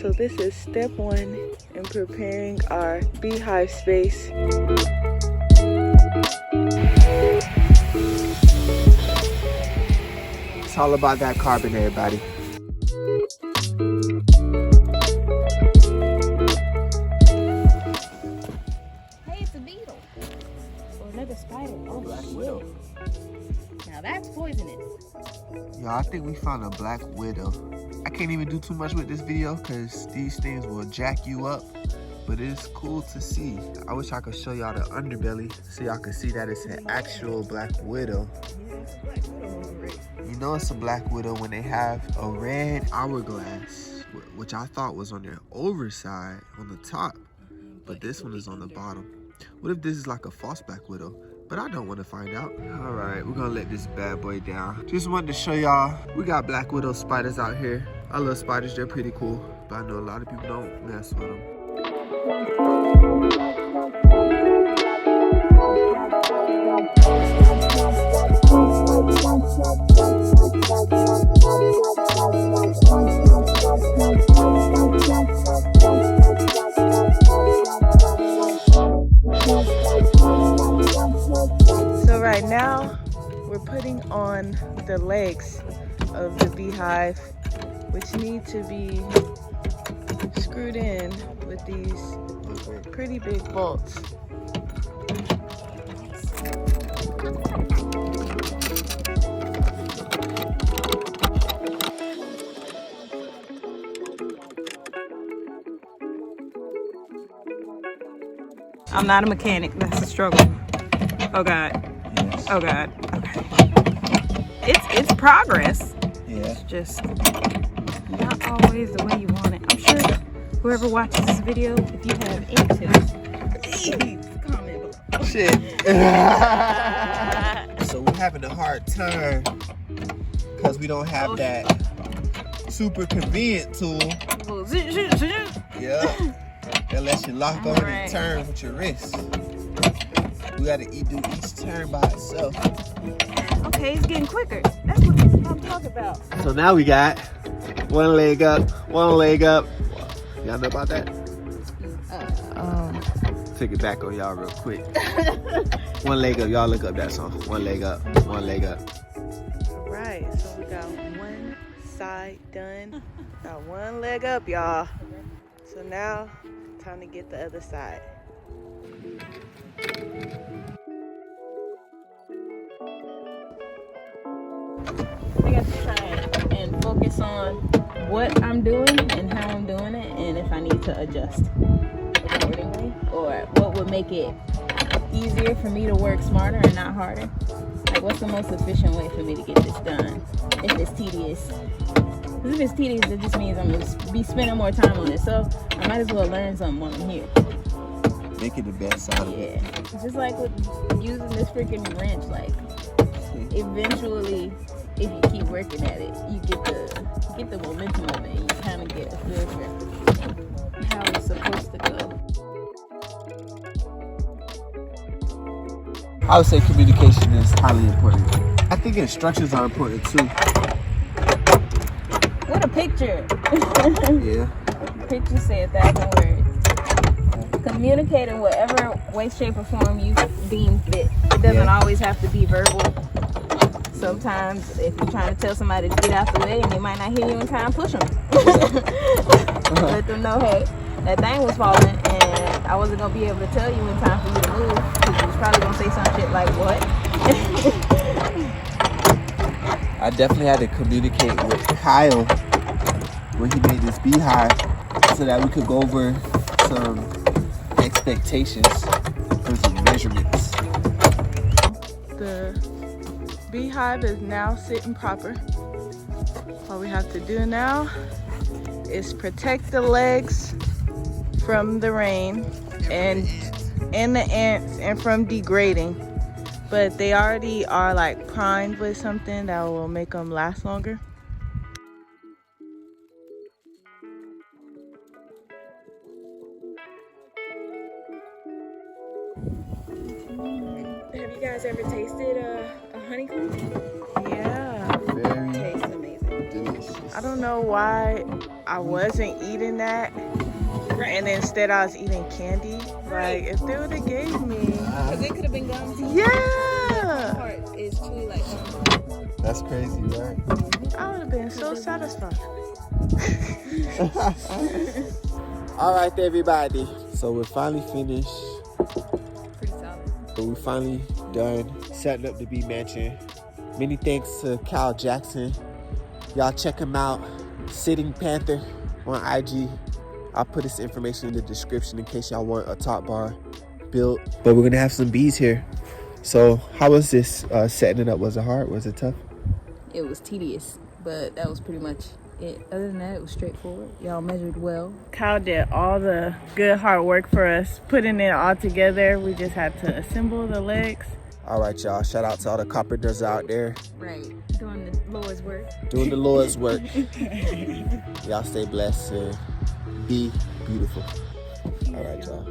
So this is step one in preparing our beehive space. It's all about that carbon, everybody. Hey, it's a beetle. Or another spider. Oh, Black shit. widow. Now that's poisonous. Y'all, I think we found a black widow. I can't even do too much with this video because these things will jack you up. But it's cool to see. I wish I could show y'all the underbelly so y'all can see that it's an actual black widow. You know it's a black widow when they have a red hourglass, which I thought was on their overside on the top, but this one is on the bottom. What if this is like a false black widow? But I don't want to find out. All right, we're gonna let this bad boy down. Just wanted to show y'all, we got black widow spiders out here. I love spiders, they're pretty cool, but I know a lot of people don't mess with them. So right now, we're putting on the legs of the beehive, which need to be screwed in with these pretty big bolts. I'm not a mechanic, that's a struggle. Oh God. Yes. Oh God. Okay. It's progress. Yeah. It's just not always the way you want it. I'm sure whoever watches this video, if you have any tips, please comment below. Shit. So we're having a hard time because we don't have that super convenient tool. Yeah. That lets you lock on and turn with your wrist. We gotta do each turn by itself. Okay, it's getting quicker. That's what I'm talking about. So now we got one leg up, one leg up. Y'all know about that? Take it back on y'all real quick. One leg up, y'all look up that song. One leg up, one leg up. All right, so we got one side done. Got one leg up, y'all. So now, time to get the other side. I got to try and focus on what I'm doing and how I'm doing it, and if I need to adjust accordingly, or what would make it easier for me to work smarter and not harder. Like, what's the most efficient way for me to get this done if it's tedious? Because if it's tedious, it just means I'm going to be spending more time on it. So I might as well learn something while I'm here. Make it the best out of it. Yeah. It's just like with using this freaking wrench. Like, eventually, if you keep working at it, you get the momentum of it. You kind of get a feel for how it's supposed to go. I would say communication is highly important. I think instructions are important too. What a picture. Yeah. Picture said 1,000 words. Communicate in whatever way, shape, or form you deem fit. It doesn't always have to be verbal. Sometimes if you're trying to tell somebody to get out the way and they might not hear you in time, push them. Let them know, hey, that thing was falling and I wasn't going to be able to tell you in time for you to move, because you was probably going to say some shit like, what? I definitely had to communicate with Kyle when he made this beehive so that we could go over some expectations and some measurements. The beehive is now sitting proper. All we have to do now is protect the legs from the rain and the ants and from degrading. But they already are like primed with something that will make them last longer. Have you guys ever tasted a honeycomb? Yeah. Very Tastes amazing. delicious. I don't know why I wasn't eating that. And instead I was eating candy. Like, if they would have gave me. Because it could have been gum. Yeah. My heart is truly like gum. That's crazy, right? I would have been so satisfied. All right, everybody. So we're finally finished. Pretty solid. So we're finally done setting up the Bee Mansion. Many thanks to Kyle Jackson. Y'all check him out. Sitting Panther on IG. I'll put this information in the description in case y'all want a top bar built. But we're gonna have some bees here. So how was this setting it up? Was it hard? Was it tough? It was tedious, but that was pretty much it. Other than that, it was straightforward. Y'all measured well. Kyle did all the good hard work for us, putting it all together. We just had to assemble the legs. All right, y'all. Shout out to all the carpenters out there. Right. Doing the Lord's work. Doing the Lord's work. Y'all stay blessed and be beautiful. All right, y'all.